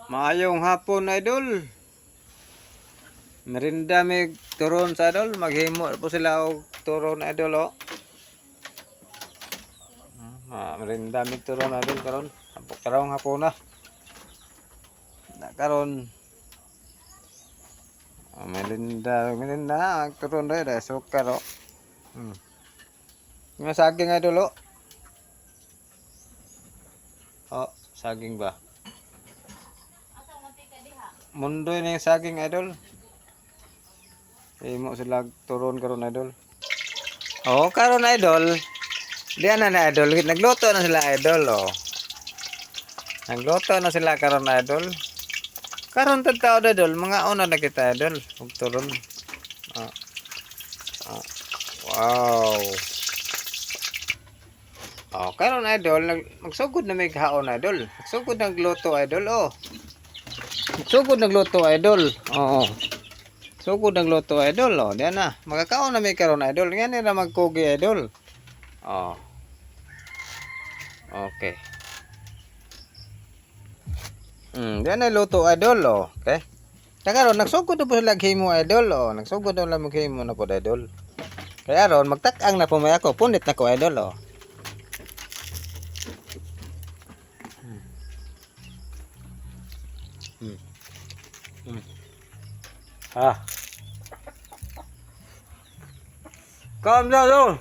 Maayong hapon idol. Merinda mig turon sa idol, maghimo po sila og turon idol oh. Merinda mig turon idol karon. Karong hapon na. Karon merinda ang turon dai da sukar oh. Nga saging idol oh. Oh, saging ba? Mundoy na yung saging idol. Imo sila turon karon idol. Oh, karon idol. Diyan na idol. Nagluto na sila idol oh. Nagluto na sila karon idol. Karon tao idol, mga una na kita idol. Ug turon. Ah. Ah. Wow. Oh, karon idol, magsugod na may haon idol. Magsugod nagluto idol oh. Sugod nagluto idol. Oo. Sugod nagluto idol oh. Diyan na. Magkakaon na may karon idol. Ngani ra magkugi idol. Oh. Okay. Diyan na luto idol oh. Okay. Karon nagsugod na po sila himo idol oh. Nagsugod na lang maghimo na po idol. Kaya ron magtak-ang na po may ako. Punit na ko idol oh. Ah. Calm down,